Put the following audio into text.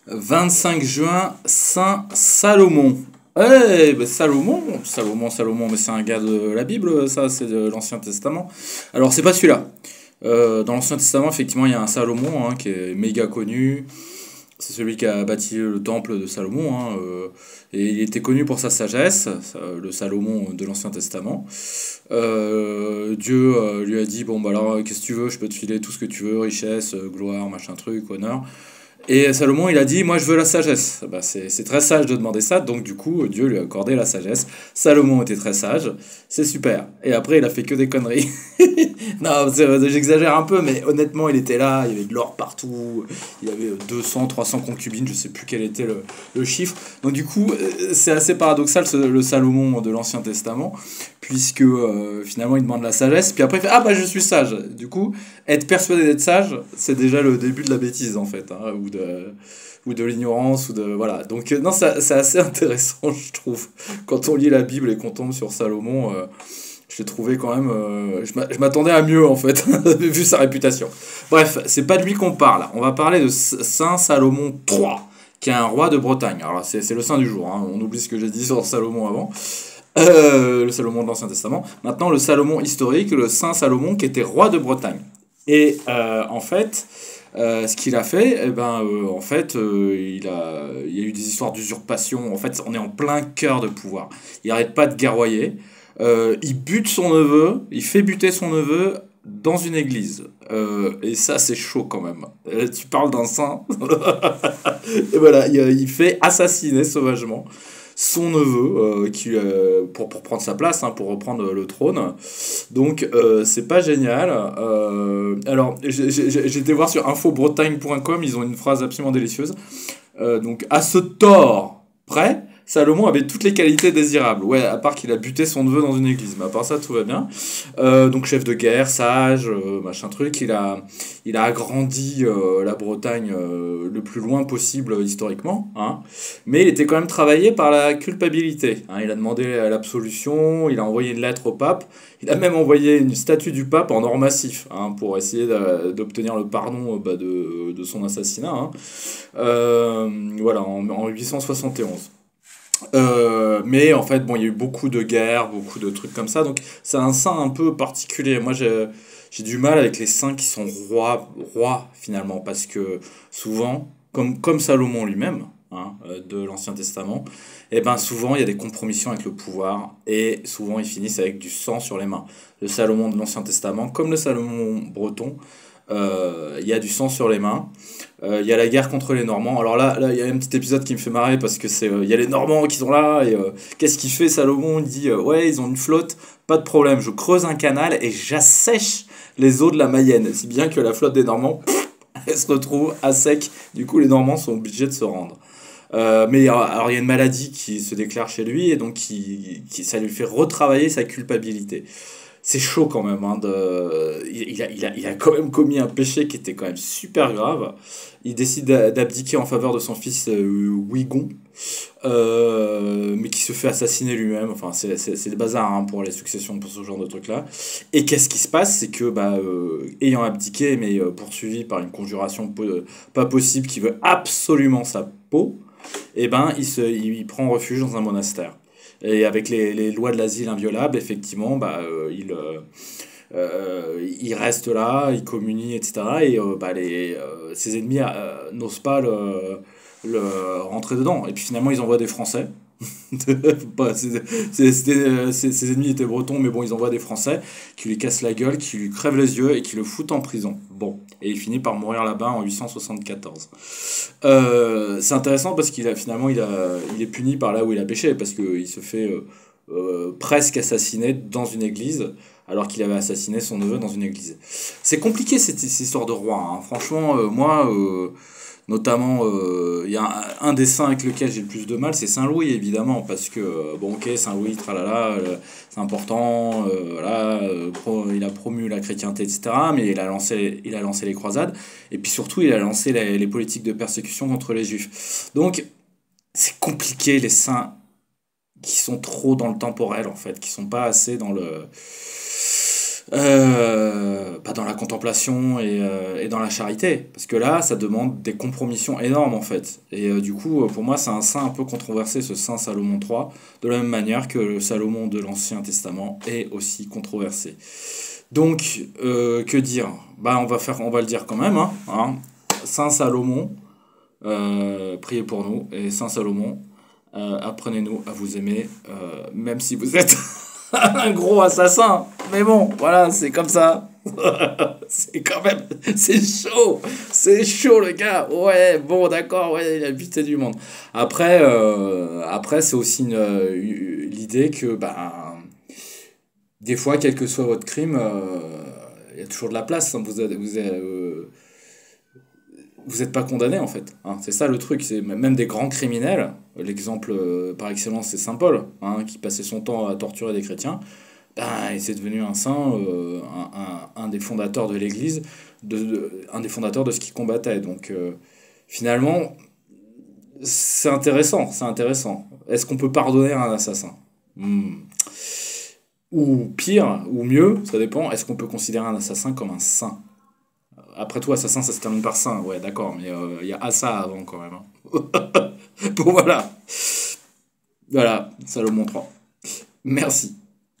25 juin, Saint Salomon. Eh, ben Salomon, mais c'est un gars de la Bible, ça, c'est de l'Ancien Testament. Alors, c'est pas celui-là. Dans l'Ancien Testament, effectivement, il y a un Salomon qui est méga connu. C'est celui qui a bâti le temple de Salomon. Et il était connu pour sa sagesse, le Salomon de l'Ancien Testament. Dieu lui a dit, bon, bah alors, qu'est-ce que tu veux? Je peux te filer tout ce que tu veux, richesse, gloire, machin truc, honneur. Et Salomon, il a dit, moi je veux la sagesse. Bah, c'est très sage de demander ça, donc du coup, Dieu lui a accordé la sagesse. Salomon était très sage, c'est super. Et après, il a fait que des conneries. Non, j'exagère un peu, mais honnêtement, il était là, il y avait de l'or partout, il y avait 200, 300 concubines, je sais plus quel était le chiffre. Donc du coup, c'est assez paradoxal le Salomon de l'Ancien Testament, puisque finalement, il demande la sagesse, puis après, il fait, ah bah je suis sage. Du coup, être persuadé d'être sage, c'est déjà le début de la bêtise, en fait, ou de l'ignorance, ou de... Voilà. Donc, non, c'est assez intéressant, je trouve. Quand on lit la Bible et qu'on tombe sur Salomon, je l'ai trouvé quand même... je m'attendais à mieux, en fait, vu sa réputation. Bref, c'est pas de lui qu'on parle. On va parler de Saint Salomon III, qui est un roi de Bretagne. Alors, c'est le saint du jour, hein. On oublie ce que j'ai dit sur Salomon avant. Le Salomon de l'Ancien Testament. Maintenant, le Salomon historique, le Saint Salomon qui était roi de Bretagne. Et en fait, ce qu'il a fait, il y a eu des histoires d'usurpation. En fait, on est en plein cœur de pouvoir. Il arrête pas de guerroyer. Il bute son neveu, il fait buter son neveu dans une église. Et ça, c'est chaud quand même. Tu parles d'un saint. Et voilà, il fait assassiner sauvagement son neveu pour prendre sa place, pour reprendre le trône. Donc c'est pas génial. Alors j'ai été voir sur infobretagne.com, ils ont une phrase absolument délicieuse. Donc à ce tort près, Salomon avait toutes les qualités désirables. Ouais, à part qu'il a buté son neveu dans une église. Mais à part ça, tout va bien. Donc chef de guerre, sage, machin truc. Il a agrandi la Bretagne le plus loin possible historiquement. Mais il était quand même travaillé par la culpabilité. Il a demandé l'absolution, il a envoyé une lettre au pape. Il a même envoyé une statue du pape en or massif pour essayer d'obtenir le pardon de son assassinat. Voilà, en 871. Mais en fait, bon, il y a eu beaucoup de guerres, beaucoup de trucs comme ça, donc c'est un saint un peu particulier. Moi, j'ai du mal avec les saints qui sont rois finalement, parce que souvent, comme Salomon lui-même, de l'Ancien Testament, et ben souvent il y a des compromissions avec le pouvoir, et souvent ils finissent avec du sang sur les mains. Le Salomon de l'Ancien Testament, comme le Salomon breton, il y a du sang sur les mains. Il y a la guerre contre les Normands. Alors là, il y a un petit épisode qui me fait marrer parce que il y a les Normands qui sont là et qu'est-ce qu'il fait Salomon? Il dit ouais, ils ont une flotte, pas de problème, je creuse un canal et j'assèche les eaux de la Mayenne. Si bien que la flotte des Normands, elle se retrouve à sec. Du coup, les Normands sont obligés de se rendre. Mais alors il y a une maladie qui se déclare chez lui et donc ça lui fait retravailler sa culpabilité. C'est chaud quand même. Il a quand même commis un péché qui était quand même super grave. Il décide d'abdiquer en faveur de son fils Wigon, mais qui se fait assassiner lui-même. Enfin, c'est le bazar pour les successions, pour ce genre de trucs-là. Et qu'est-ce qui se passe? C'est que, ayant abdiqué, mais poursuivi par une conjuration pas possible qui veut absolument sa peau, et ben, il prend refuge dans un monastère. Et avec les lois de l'asile inviolables, effectivement, il reste là, il communie, etc. Et ses ennemis n'osent pas le rentrer dedans. Et puis finalement, ils envoient des Français. Ses ennemis étaient bretons, mais bon, ils envoient des Français qui lui cassent la gueule, qui lui crèvent les yeux et qui le foutent en prison. Bon, et il finit par mourir là-bas en 874. C'est intéressant parce il est puni par là où il a péché, parce qu'il se fait presque assassiner dans une église, alors qu'il avait assassiné son neveu dans une église. C'est compliqué cette histoire de roi. Franchement, moi, notamment, il y a un des saints avec lequel j'ai le plus de mal, c'est Saint Louis, évidemment, parce que, bon, ok, Saint Louis, tralala, c'est important, voilà, il a promu la chrétienté, etc., mais il a lancé les croisades, et puis surtout, il a lancé les politiques de persécution contre les juifs. Donc, c'est compliqué, les saints qui sont trop dans le temporel, en fait, qui sont pas assez dans le Dans la contemplation et dans la charité. Parce que là, ça demande des compromissions énormes en fait. Et du coup, pour moi, c'est un saint un peu controversé, ce saint Salomon III, de la même manière que le Salomon de l'Ancien Testament est aussi controversé. Donc, que dire? On va le dire quand même, hein. Saint Salomon, priez pour nous. Et Saint Salomon, apprenez-nous à vous aimer, même si vous êtes un gros assassin. Mais bon, voilà, c'est comme ça. C'est quand même, c'est chaud le gars. Ouais, bon, d'accord, ouais, il a buté du monde. Après, c'est aussi l'idée que, des fois, quel que soit votre crime, il y a toujours de la place, hein. Vous êtes pas condamné en fait, hein. C'est ça le truc, c'est même des grands criminels. L'exemple par excellence, c'est Saint Paul, hein, qui passait son temps à torturer des chrétiens. Il s'est devenu un saint, un des fondateurs de l'Église, un des fondateurs de ce qu'il combattait. Donc finalement, c'est intéressant, c'est intéressant. Est-ce qu'on peut pardonner à un assassin? Ou pire, ou mieux, ça dépend, est-ce qu'on peut considérer un assassin comme un saint? Après tout, assassin, ça se termine par saint, ouais, d'accord, mais il y a Assa avant quand même, hein. Bon, voilà. Voilà, Salomon 3. Merci.